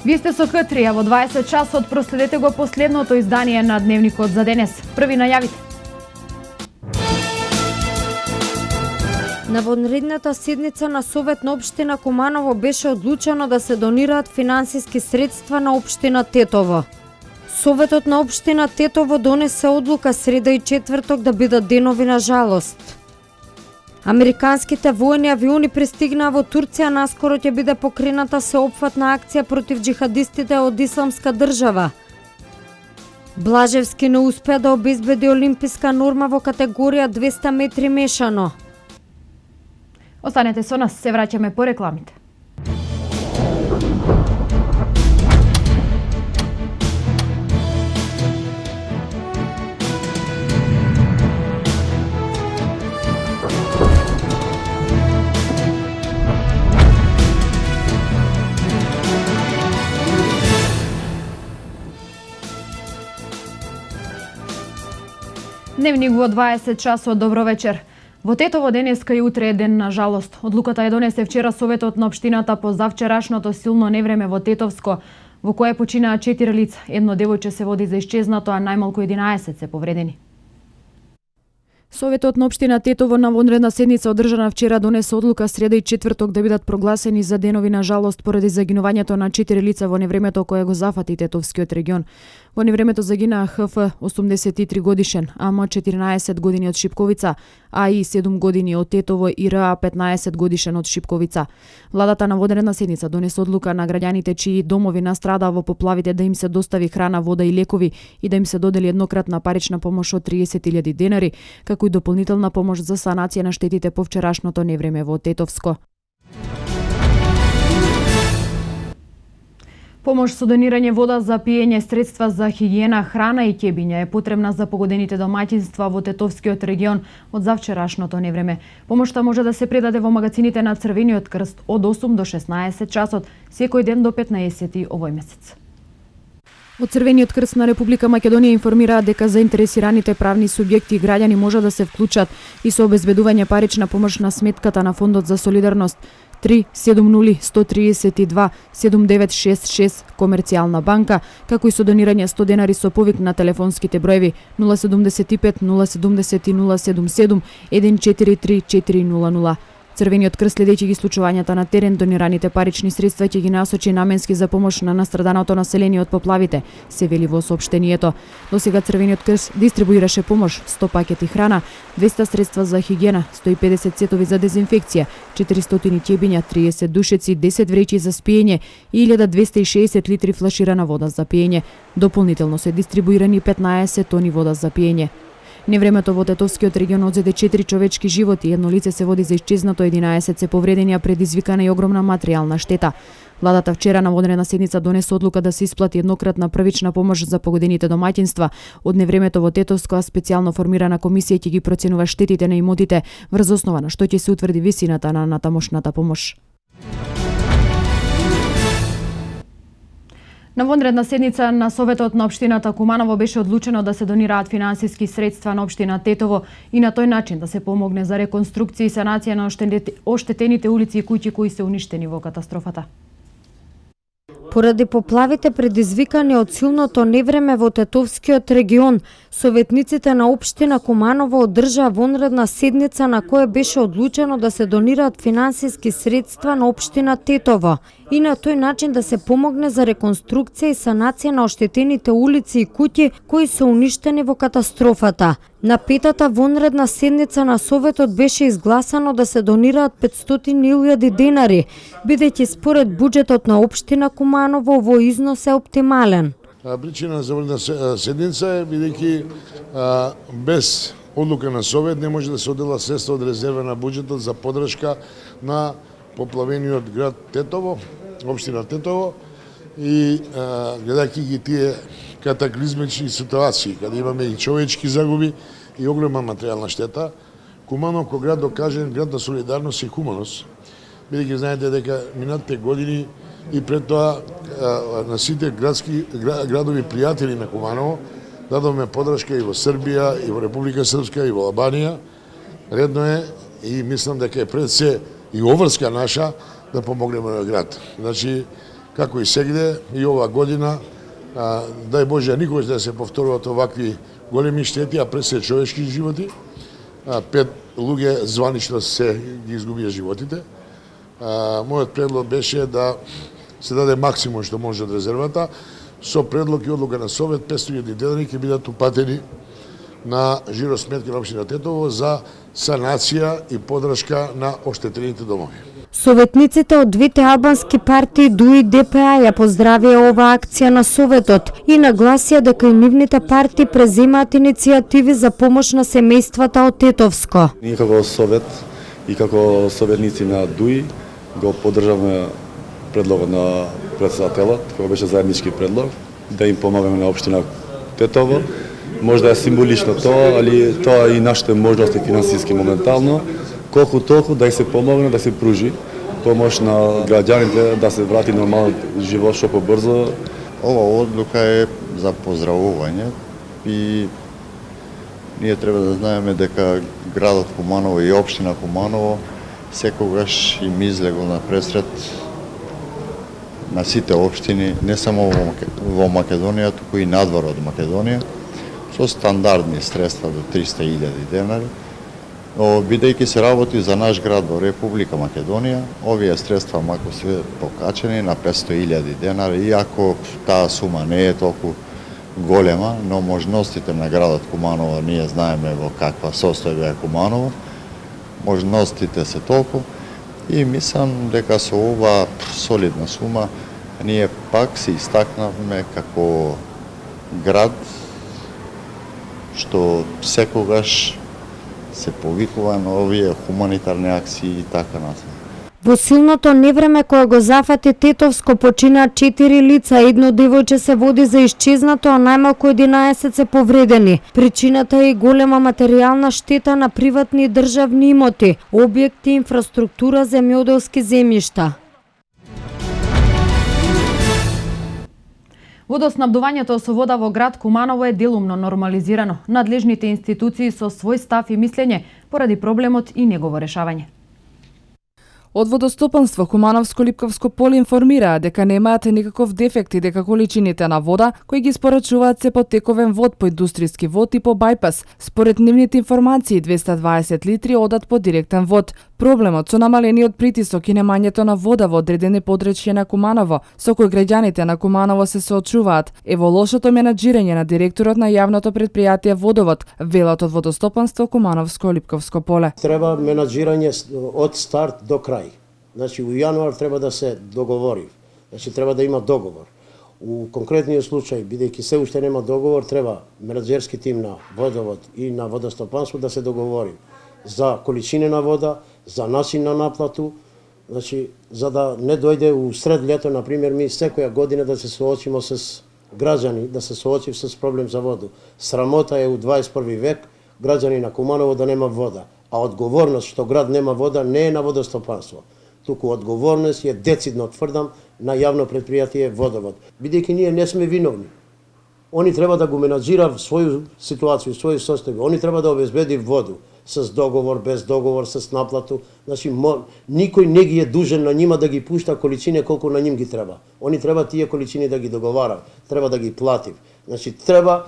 Вие сте со К3, а во 20 часот проследете го последното издание на Дневникот за денес. Први најавите. На вонредната седница на Совет на општина Куманово беше одлучено да се донираат финансиски средства на општина Тетово. Советот на општина Тетово донесе одлука среда и четврток да бидат денови на жалост. Американските воени авиони пристигнаа во Турција, наскоро ќе биде покрената сеопфатна акција против джихадистите од Исламска држава. Блажевски не успеа да обезбеди олимписка норма во категорија 200 метри мешано. Останете со нас, се враќаме по рекламите. Дневник во 20 часот, добро вечер. Во Тетово денеска и утре е ден на жалост. Одлуката ја донесе вчера Советот на општината по завчерашното силно невреме во Тетовско, во кое починаа 4 лица. Едно девојче се води за исчезнато, а најмалку 11 се повредени. Советот на општина Тетово на вонредна седница одржана вчера донесе одлука среда и четврток да бидат прогласени за денови на жалост поради загинувањето на 4 лица во невремето кое го зафати Тетовскиот регион. Во невремето загинаа ХФ 83 годишен, АМ 14 години од Шипковица, АИ 7 години од Тетово и РА 15 годишен од Шипковица. Владата на вонредна седница донесе одлука на граѓаните чии домови настрадаа во поплавите да им се достави храна, вода и лекови и да им се додели еднократна парична помош од 30.000 денари, како и дополнителна помош за санација на штетите по вчерашното невреме во Тетовско. Помош со донирање вода за пиење, средства за хигиена, храна и ќебиња е потребна за погодените домаќинства во Тетовскиот регион од завчерашното невреме. Помошта може да се предаде во магазините на Црвениот крст од 8 до 16 часот, секој ден до 15 овој месец. Од Црвениот крст на Република Македонија информираат дека заинтересираните правни субјекти и граѓани може да се вклучат и со обезбедување парична помош на сметката на Фондот за солидарност 370-132-7966 Комерцијална банка, како и со донирање 100 денари со повик на телефонските броеви 075 070 077 143 400. Црвениот крст, следејќи ги случувањата на терен, донираните парични средства ќе ги насочи наменски за помош на настраданото население од поплавите, се вели во соопштението. Досега Црвениот крст дистрибуираше помош, 100 пакети храна, 200 средства за хигиена, 150 сетови за дезинфекција, 400 ќебиња, 30 душеци, 10 вреќи за спиење и 1260 литри флаширана вода за пиење. Дополнително се дистрибуирани 15 тони вода за пиење. Невремето во Тетовскиот регион одзеде 4 човечки животи, едно лице се води за исчезнато, 11 се повредени, а предизвикана и огромна материјална штета. Владата вчера на вонредна седница донесе одлука да се исплати еднократна првична помош за погодените домаќинства. Од невремето во Тетовско, а специјално формирана комисија ќе ги проценува штетите на имотите, врз основа на што ќе се утврди висината на натамошната помош. На вонредна седница на Советот на општината Куманово беше одлучено да се донираат финансиски средства на општина Тетово и на тој начин да се помогне за реконструкција и санација на оштетените улици и куќи кои се уништени во катастрофата. Поради поплавите предизвикани од силното невреме во Тетовскиот регион, советниците на општина Куманово одржаа вонредна седница на која беше одлучено да се донираат финансиски средства на општина Тетово и на тој начин да се помогне за реконструкција и санација на оштетените улици и куќи кои се уништени во катастрофата. На петата вонредна седница на Советот беше изгласано да се донираат 500.000 денари, бидејќи според буџетот на општина Куманово овој износ е оптимален. Причина за вонредна седница е бидејќи без одлука на Совет не може да се одела средства од резерва на буџетот за поддршка на поплавениот град Тетово, општина Тетово, и гледајќи ги тие катаклизмични ситуации, каде имаме и човечки загуби и огромна материјална штета, Куманово како град докажен град на солидарност и хуманост, бидејќи знаете дека минатите години и пред тоа на сите градови пријатели на Куманово дадовме поддршка и во Србија, и во Република Српска, и во Албанија. Редно е и мислам дека е пред се и обврска наша да помогнеме на град. Значи, како и сегде и оваа година, дај Боже никош да се повторуваат овакви големи штети, а пред се човечки животи. 5 луѓе званично се ги изгубија животите. Мојот предлог беше да се даде максимум што може од резервата, со предлог и одлука на Совет 500.000 денари ќе бидат упатени на жиросметка на општина Тетово за санација и подршка на оштетените домови. Советниците од двете албански партии ДУИ и ДПА ја поздравија оваа акција на Советот и нагласија дека и нивните партии преземаат иницијативи за помош на семејствата од Тетовско. Ние како Совет и како советници на ДУИ го поддржаваме предлогот на председателот, кој беше заеднички предлог, да им помагаме на општина Тетово. Може да е символично тоа, али тоа и нашите можности финансиски моментално, колку толку да се помогне, да се пружи помош на граѓаните да се врати нормален живот што побрзо. Ова одлука е за поздравување и ние треба да знаеме дека градот Куманово и општина Куманово секогаш им излегол на пресрет на сите општини, не само во Македонија, туку и надвор од Македонија, со стандардни средства до 300.000 денари. Но бидејќи се работи за наш град во Република Македонија, овие средства мако се покачени на 500.000 денари, иако таа сума не е толку голема, но можностите на градот Куманово, ние знаеме во каква состојба е Куманово, можностите се толку и мислам дека со ова солидна сума ние пак се истакнавме како град што секогаш се повикува на овие хуманитарни акции и така натаму. Во силното невреме кое го зафати Тетовско починаа 4 лица, едно девојче се води за исчезнато, а најмалку 11 се повредени. Причината е голема материјална штета на приватни и државни имоти, објекти, инфраструктура, земјоделски земјишта. Водоснабдувањето со вода во град Куманово е делумно нормализирано. Надлежните институции со свој став и мислење поради проблемот и негово решавање. Од водостопанство Кумановско-Липковско поле информираа дека немаат никаков дефект и дека количините на вода кои ги спорачуваат се по тековен вод, по индустријски вод и по бајпас. Според нивните информации 220 литри одат по директен вод. Проблемот со намалениот притисок и немањето на вода во одредени подречја на Куманово, со кој граѓаните на Куманово се соочуваат, е во лошото менаџирање на директорот на јавното претпријатие Водовод, велат од водостопанство Кумановско-Липковско поле. Треба менаџирање од старт до крај. Значи, у јануар треба да се договори. Значи, треба да има договор. У конкретниот случај, бидејќи се уште нема договор, треба менаџерски тим на Водовод и на водостопанство да се договори за количина на вода, за начин на наплату, значи, за да не дојде у сред лето, например, ми секоја година да се соочиме с граѓани, да се соочи с проблем за воду. Срамота е у 21 век граѓани на Куманово да нема вода, а одговорност што град нема вода не е на водостопанство. Туку одговорност е децидно тврдам на јавно претпријатие Водовод. Бидејќи ние не сме виновни. Они треба да го менаџира своју ситуација, своју состојба. Они треба да обезбеди воду с договор, без договор, с наплату. Значи, никој не ги е дужен на нима да ги пушта количине колку на ним ги треба. Они треба тие количини да ги договарат, треба да ги платив. Значи, треба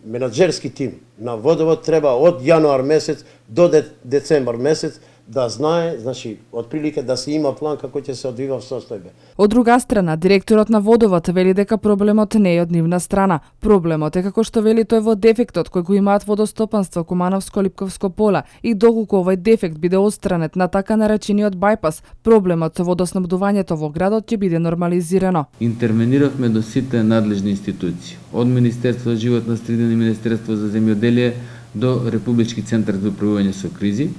менаџерски тим на Водовод треба од јануар месец до децембар месец да знае, значи, отприлика да се има план како ќе се одвива состојбе. Од друга страна, директорот на Водовод вели дека проблемот не е од нивна страна. Проблемот е, како што вели тој, во дефектот кој го имаат водостопанство Кумановско-Липковско поле и доколку овој дефект биде отстранет на така наречениот бајпас, проблемот со водоснабдувањето во градот ќе биде нормализирано. Интервениравме до сите надлежни институции, од Министерство за животна средина и Министерство за земјоделие до Републички центар за управување со кризи.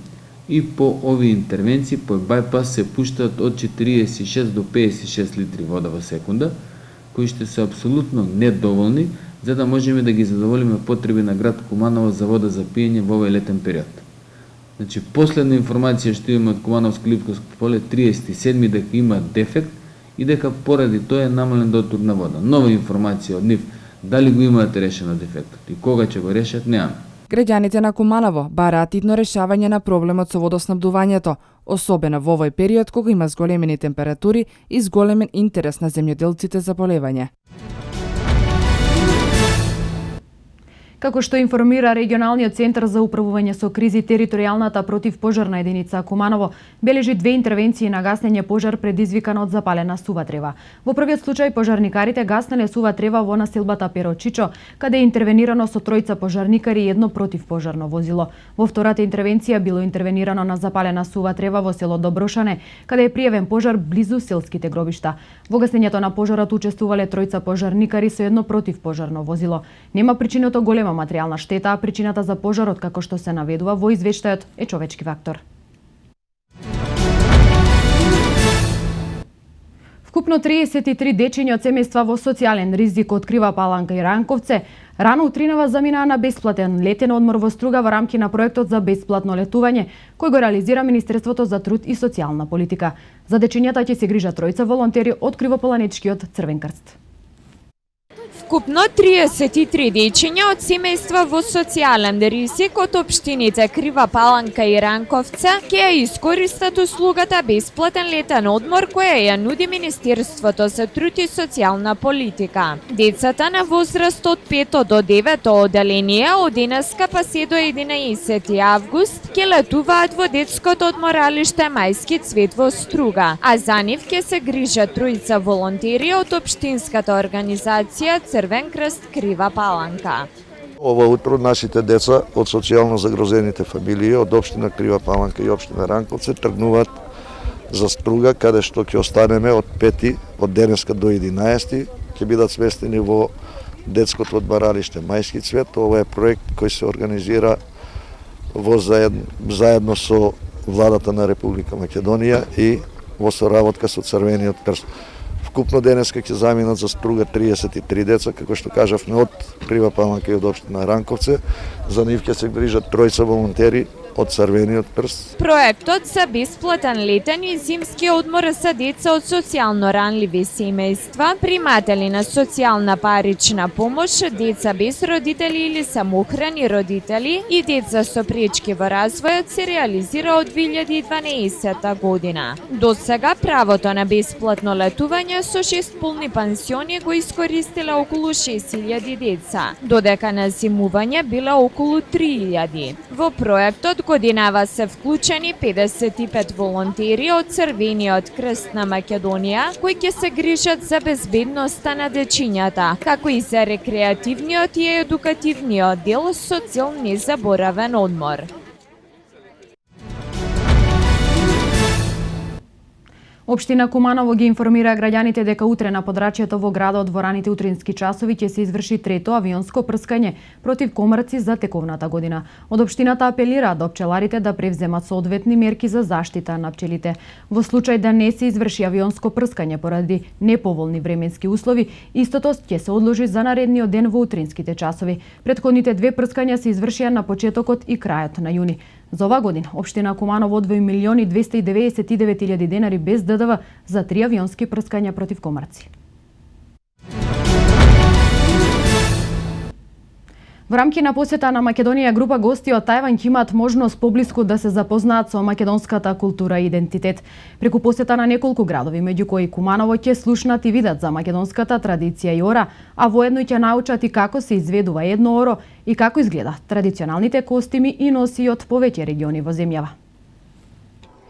И по овие интервенции, по бајпас се пуштат од 46 до 56 литри вода во секунда, кои ще се апсолутно недоволни, за да можеме да ги задоволиме потреби на град Куманово за вода за пиење во овој летен период. Значи, последна информација што имаме од Кумановско-Липковско поле 37 дека има дефект и дека поради тоа е намален доток на вода. Нова информација од нив, дали го имаат решено дефектот и кога ќе го решат, немаме. Граѓаните на Куманово бараат идно решавање на проблемот со водоснабдувањето, особено во овој период кога има зголемени температури и зголемен интерес на земјоделците за полевање. Како што информира Регионалниот центар за управување со кризи, територијалната противпожарна единица Куманово бележи 2 интервенции на гаснење пожар предизвикан од запалена сува трева. Во првиот случај пожарникарите гаснеле сува трева во населбата Перочичо, каде е интервенирано со 3 пожарникари и 1 противпожарно возило. Во втората интервенција било интервенирано на запалена сува трева во село Доброшане, каде е пријавен пожар близу селските гробишта. Во гаснењето на пожарот учествувале 3 пожарникари со 1 противпожарно возило. Нема причинето голема материјална штета, а причината за пожарот, како што се наведува во извештајот, е човечки фактор. Вкупно 33 дечиња од семејства во социјален ризик од Крива Паланка и Ранковце рано утринава заминаа на бесплатен летен одмор во Струга во рамки на проектот за бесплатно летување, кој го реализира Министерството за труд и социјална политика. За дечињата ќе се грижат 3 волонтери од Кривопаланечкиот Црвен крст. Вкупно 33 дечиња од семејства во социјален ризик од општините Крива Паланка и Ранковце ќе ја искористат услугата бесплатен летен одмор која ја нуди Министерството за труд и социјална политика. Децата на возраст од 5 до 9 оделение од денеска па се до 11 август ќе летуваат во детското одморалиште Мајски цвет во Струга, а за нив ќе се грижат 3 волонтери од општинската организација Црвен крст Крива Паланка. Ова утро нашите деца од социјално загрозените фамилии од општина Крива Паланка и општина Ранковце тргнуваат за Струга, каде што ќе останеме од 5 од денеска до 11 ќе бидат сместени во детското одморалиште Мајски цвет. Ова е проект кој се организира во заедно со владата на Република Македонија и во соработка со Црвениот крст. Вкупно денеска ќе заминат за Струга 33 деца, како што кажавме, од Крива Паланка и од општина Ранковце. За нив ќе се грижат 3 волонтери од Црвениот крст. Проектот за бесплатен летен и зимски одмор за деца од социјално ранливи семејства, приматели на социјална парична помош, деца без родители или самохрани родители и деца со пречки во развојот се реализира од 2012 година. До сега правото на бесплатно летување со 6 полни пансиони го искористиле околу 6000 деца, додека на зимување биле околу 3000. Во проектот годинава се вклучени 55 волонтери од Црвениот крст на Македонија, кои ќе се грижат за безбедноста на дечињата, како и за рекреативниот и едукативниот дел со цел незаборавен одмор. Општина Куманово ги информира граѓаните дека утре на подрачјето во градот во раните утрински часови ќе се изврши 3-то авионско прскање против комарци за тековната година. Од општината апелира до пчеларите да превземат соодветни мерки за заштита на пчелите. Во случај да не се изврши авионско прскање поради неповолни временски услови, истото ќе се одложи за наредниот ден во утринските часови. Претходните 2 прскања се извршија на почетокот и крајот на јуни. За ова година општина Куманово одвои 1.299.000 денари без ДДВ за 3 авионски прскања против комарци. Во рамки на посета на Македонија, група гости од Тајван ќе имаат можност поблиску да се запознаат со македонската култура и идентитет. Преку посета на неколку градови, меѓу кои Куманово, ќе слушнат и видат за македонската традиција и ора, а воедно ќе научат и како се изведува едно оро и како изгледа традиционалните костими и носи од повеќе региони во земјава.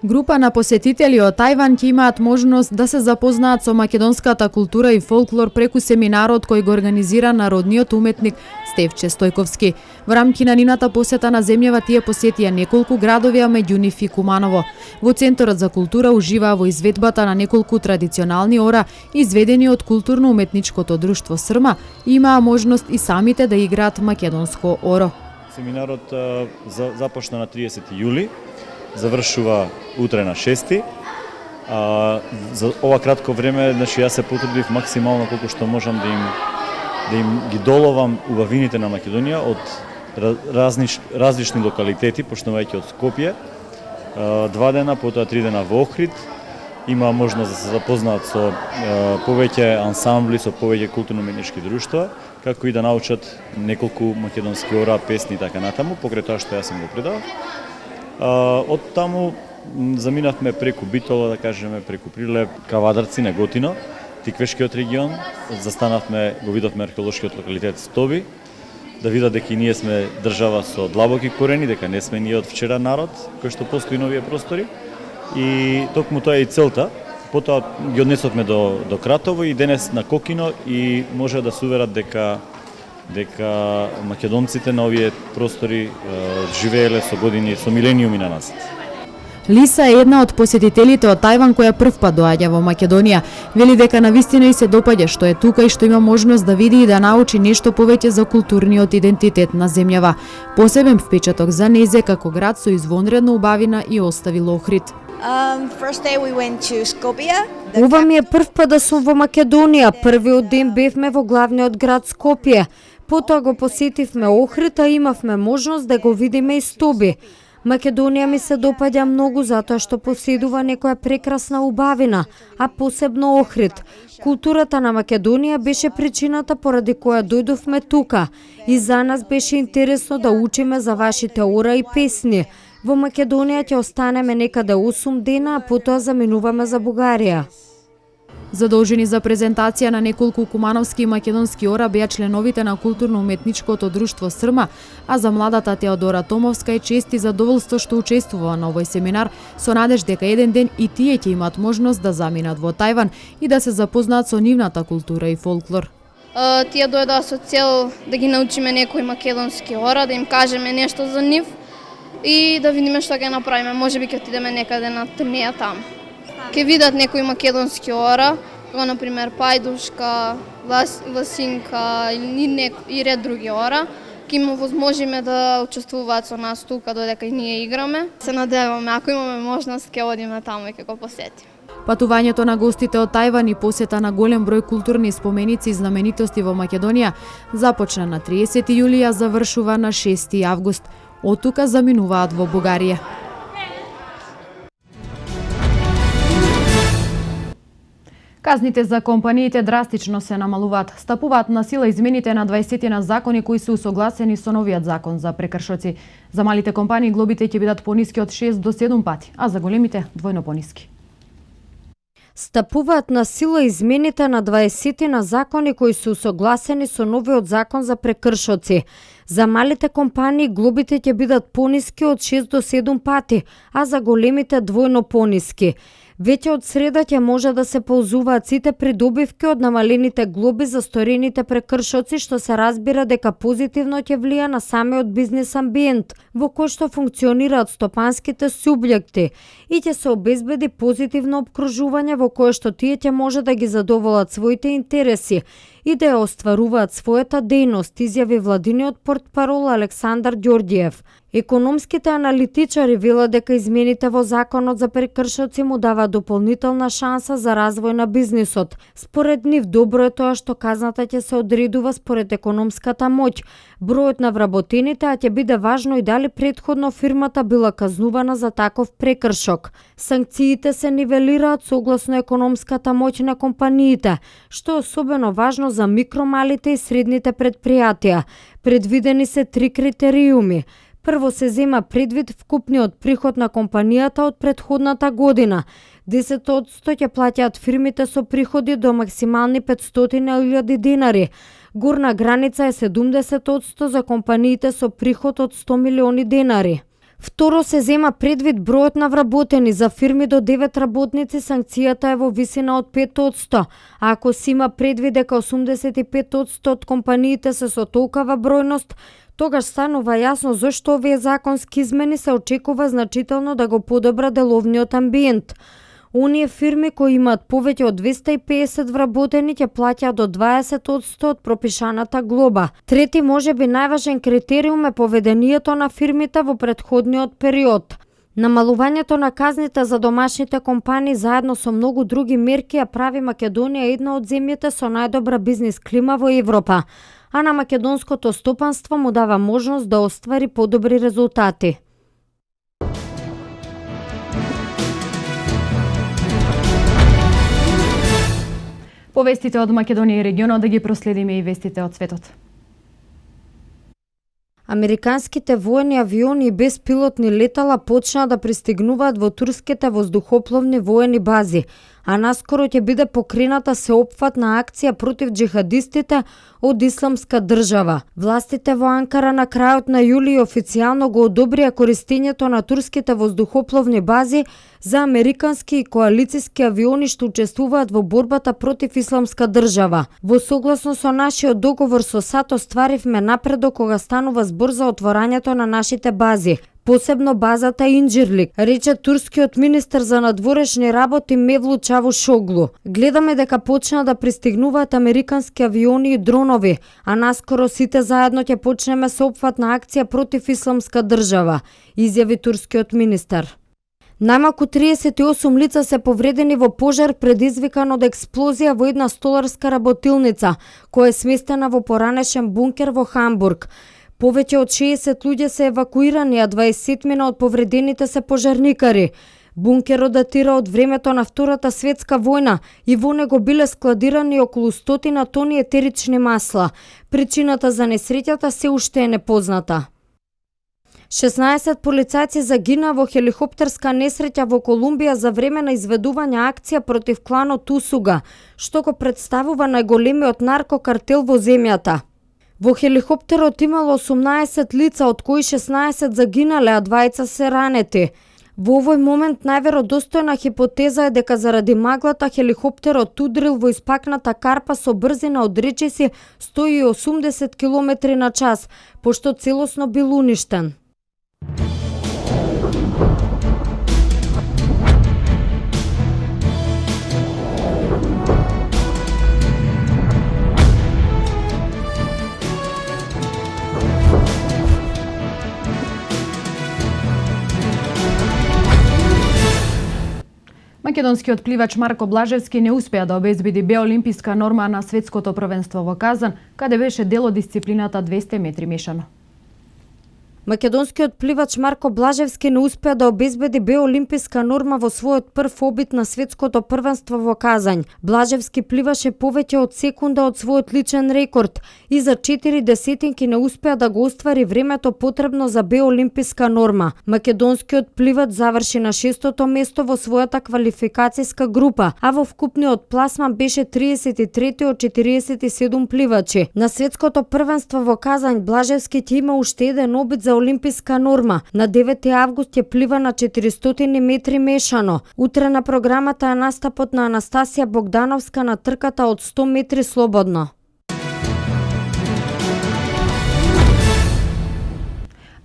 Група на посетители од Тајван ќе имаат можност да се запознаат со македонската култура и фолклор преку семинарот кој го организира народниот уметник Стефче Стојковски. Во рамки на нината посета на земјава тие посетија неколку градови, а меѓу нив и Куманово. Во Центарот за култура уживаа во изведбата на неколку традиционални ора, изведени од културно-уметничкото друштво Срма, и имаа можност и самите да играат македонско оро. Семинарот започна на 30 јули. Завршува утре на 6. За ова кратко време, значи јас се потрудив максимално колку што можам да им ги доловам убавините на Македонија од различни локалитети, почнувајќи од Скопје, 2 дена, потоа 3 дена во Охрид, има можност да се запознаат со повеќе ансамбли, со повеќе културно-уметнички друштва, како и да научат неколку македонски ора, песни и така натаму, покрај тоа што јас им го предав. Од таму заминавме преку Битола, да кажеме, преку Прилеп, Кавадарци, Неготино, Тиквешкиот регион, застанавме, го видовме археолошкиот локалитет Стоби, да видат дека и ние сме држава со длабоки корени, дека не сме ние од вчера народ, кој што постои новија простори. И токму тоа е и целта. Потоа ги однесовме до Кратово и денес на Кокино и може да се уверат дека македонците на овие простори живееле со години, со милениуми на нас. Лиса е една од посетителите од Тајван која прв пат доаѓа во Македонија. Вели дека навистина и се допаѓа што е тука и што има можност да види и да научи нешто повеќе за културниот идентитет на земјава. Посебен впечаток за незе како град со извонредна убавина и оставил Охрид. Ова ми е прв пат да сум во Македонија. Првиот ден бевме во главниот град Скопје. Потоа го посетивме Охрид, а имавме можност да го видиме и Стоби. Македонија ми се допаѓа многу затоа што поседува некоја прекрасна убавина, а посебно Охрид. Културата на Македонија беше причината поради која дојдовме тука и за нас беше интересно да учиме за вашите ора и песни. Во Македонија ќе останеме некаде 8 дена, а потоа заминуваме за Бугарија. Задолжени за презентација на неколку кумановски и македонски ора беа членовите на културно-уметничкото друштво Срма, а за младата Теодора Томовска е чест и задоволство што учествува на овој семинар, со надеж дека еден ден и тие ќе имат можност да заминат во Тајван и да се запознаат со нивната култура и фолклор. Тие дојдоа со цел да ги научиме некои македонски ора, да им кажеме нешто за нив и да видиме што ќе направиме. Можеби ќе отидеме некаде на турнеја таму. Ке видат некои македонски ора, како например пајдушка, ласинка и ред други ора. Ке им возможиме да учествуваат со нас тука додека и ние играме. Се надеваме, ако имаме можност, ке одиме таму и ке го посетиме. Патувањето на гостите од Тајван и посета на голем број културни споменици и знаменитости во Македонија започна на 30 јули, а завршува на 6 август. Од тука заминуваат во Бугарија. Казните за компаниите драстично се намалуваат. Стапуваат на сила измените на 20 на закони кои се усогласени со новиот закон за прекршоци. За малите компании глобите ќе бидат пониски од 6 до 7 пати, а за големите двојно пониски. Стапуваат на сила измените на 20 на закони кои се усогласени со новиот закон за прекршоци. За малите компании глобите ќе бидат пониски од 6 до 7 пати, а за големите двојно пониски. Веќе од среда ќе може да се ползуваат сите придобивки од намалените глоби за сторените прекршоци, што се разбира дека позитивно ќе влија на самиот бизнес амбиент во кој што функционираат стопанските субјекти и ќе се обезбеди позитивно опкружување во кое што тие ќе може да ги задоволат своите интереси и да ја остваруваат својата дејност, изјави владиниот портпарол Александар Ѓорѓиев. Економските аналитичари велат дека измените во законот за прекршоци му дава дополнителна шанса за развој на бизнисот. Според нив добро е тоа што казната ќе се одредува според економската моќ, бројот на вработените, а ќе биде важно и дали претходно фирмата била казнувана за таков прекршок. Санкциите се нивелираат согласно економската моќ на компаниите, што е особено важно за микромалите и средните предпријатија. Предвидени се 3 критериуми. Прво се зема предвид вкупниот приход на компанијата од претходната година. 10% ќе плаќаат фирмите со приходи до максимални 500.000 денари. Горна граница е 70% за компаниите со приход од 100 милиони денари. Второ се зема предвид бројот на вработени. За фирми до 9 работници санкцијата е во висина од 5%, а ако се има предвид дека 85% од компаниите се со толкава бројност, тогаш станува јасно зошто овие законски измени се очекува значително да го подобра деловниот амбиент. Оние фирми кои имаат повеќе од 250 вработени ќе плаќаат до 20% од пропишаната глоба. Трети можеби најважен критериум е поведението на фирмите во претходниот период. Намалувањето на казните за домашните компании заедно со многу други мерки ја прави Македонија една од земјите со најдобра бизнис клима во Европа, а на македонското стопанство му дава можност да оствари подобри резултати. По вестите од Македонија и регионот да ги проследиме и вестите од светот. Американските воени авиони и беспилотни летала почнаа да пристигнуваат во турските воздухопловни воени бази, а наскоро ќе биде покрената сеопфатна акција против джихадистите од Исламска држава. Властите во Анкара на крајот на јули официјално го одобрија користењето на турските воздухопловни бази за американски и коалициски авиони што учествуваат во борбата против Исламска држава. Во согласно со нашиот договор со САД остваривме напредок кога станува збор за отворањето на нашите бази, посебно базата Инџирлик, рече турскиот министер за надворешни работи Мевлут Чавушоглу. Гледаме дека почна да пристигнуваат американски авиони и дронови, а наскоро сите заедно ќе почнеме соопфатна акција против Исламска држава, изјави турскиот министер. Најмалку 38 лица се повредени во пожар предизвикан од експлозија во една столарска работилница, која е сместена во поранешен бункер во Хамбург. Повеќе од 60 луѓе се евакуирани, а 20 од повредените се пожарникари. Бункерот датира од времето на Втората светска војна и во него биле складирани околу 100 тони етерични масла. Причината за несреќата се уште е непозната. 16 полицајци загина во хеликоптерска несреќа во Колумбија за време на изведување акција против кланот Усуга, што го представува најголемиот наркокартел во земјата. Во хеликоптерот имало 18 лица, од кои 16 загинале, а 20 се ранети. Во овој момент најверодостојна хипотеза е дека заради маглата хеликоптерот удрил во испакната карпа со брзина од речиси 180 км на час, пошто целосно бил уништен. Македонскиот пливач Марко Блажевски не успеа да обезбеди Б олимписка норма на светското првенство во Казан, каде беше дел од дисциплината 200 метри мешано. Македонскиот пливач Марко Блажевски не успеа да обезбеди Б олимписка норма во својот прв обид на светското првенство во Казањ. Блажевски пливаше повеќе од секунда од својот личен рекорд и за 4 десетинки не успеа да го оствари времето потребно за Б олимписка норма. Македонскиот пливач заврши на 6-то место во својата квалификацијска група, а во вкупниот пласман беше 33 од 47 пливачи. На светското првенство во Казањ Блажевски ќе има уште еден обид за олимписка норма. На 9 август ќе плива на 400 метри мешано. Утре на програмата е настапот на Анастасија Богдановска на трката од 100 метри слободно.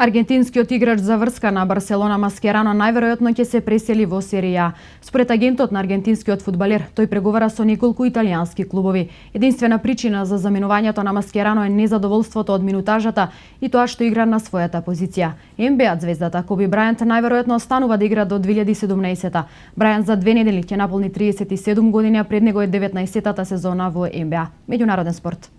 Аргентинскиот играч за врска на Барселона Маскерано најверојатно ќе се пресели во Серија А. Според агентот на аргентинскиот фудбалер, тој преговара со неколку италијански клубови. Единствена причина за заменувањето на Маскерано е незадоволството од минутажата и тоа што игра на својата позиција. НБА звездата Коби Брајант најверојатно останува да игра до 2017-та. Брајант за 2 недели ќе наполни 37 години, а пред него е 19-тата сезона во НБА. Меѓународен спорт.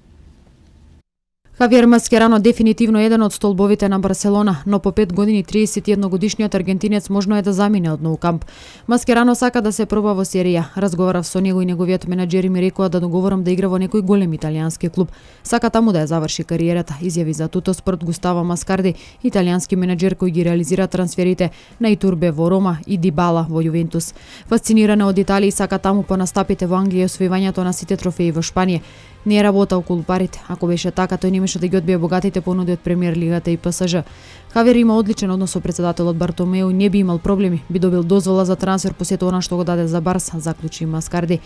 Хавиер Маскерано дефинитивно еден од столбовите на Барселона, но по 5 години 31 годишниот аргентинец можно е да замине од нов камп. Маскерано сака да се проба во Серија. Разговарав со него и неговиот менаџер ми рекоа да договорам да игра во некој голем италијански клуб. Сака таму да ја заврши кариерата, изјави за Тутоспорт Густаво Маскарди, италијански менаџер кој ги реализира трансферите на Итурбе во Рома и Дибала во Јувентус. Фасцинирана од Италија, сака таму по настапите во Англија и освојувањето на сите трофеи во Шпанија. Не е работа околу парите. Ако беше така, тој немаше да ги одбие богатите понуди од Премиер лигата и ПСЖ. Хавер има одличен однос со претседателот Бартомеу и не би имал проблеми. Би добил дозвола за трансфер по сето она што го даде за Барс, заклучи Маскарди.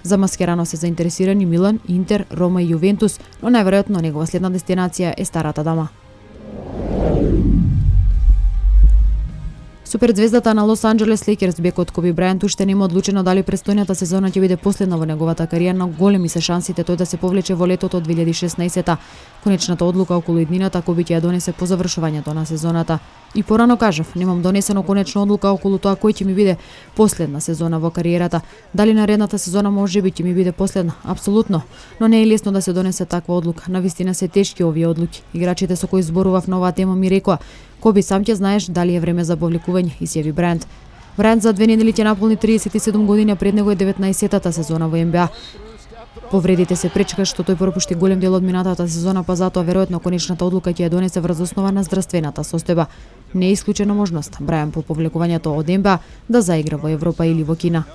За Маскерано се заинтересирани Милан, Интер, Рома и Јувентус, но најверојатно негова следна дестинација е Старата Дама. Суперзвездата на Лос Анџелес Лейкерс бекот Коби Брајант уште нема одлучено дали престојната сезона ќе биде последна во неговата кариера, но големи се шансите тој да се повлече во летото од 2016-та. Конечната одлука околу иднината Коби ќе ја донесе по завршувањето на сезоната. И порано кажав, немам донесено конечна одлука околу тоа кој ќе ми биде последна сезона во кариерата. Дали наредната сезона можеби ќе ми биде последна? Апсолутно, но не е лесно да се донесе таква одлука. Навистина се тешки овие одлуки. Играчите со кои зборував на оваа тема ми рекоа: Коби, сам ќе знаеш дали е време за повлекување, изјави Брајант. Брајант за 2 недели ќе наполни 37 години, а пред него е 19-тата сезона во НБА. Повредите се пречка што тој пропушти голем дел од минатата сезона, па затоа веројатно конечната одлука ќе ја донесе врз основа на здравствената состојба. Не е исклучена можност Брајан по повлекувањето од НБА да заигра во Европа или во Кина.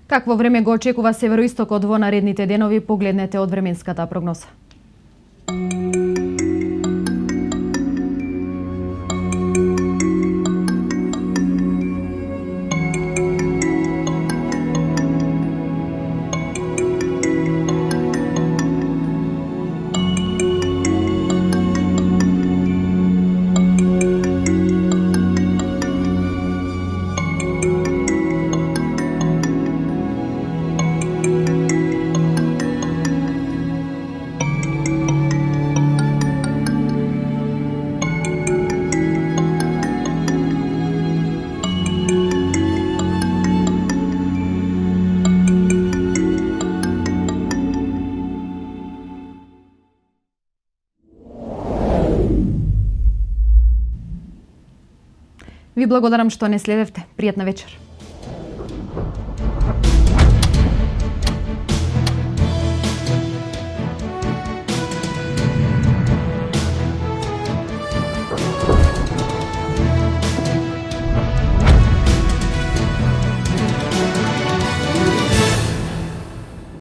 Какво време го очекува североистокот во наредните денови, погледнете од временската прогноза. Ви благодарам што не следевте. Пријатна вечер.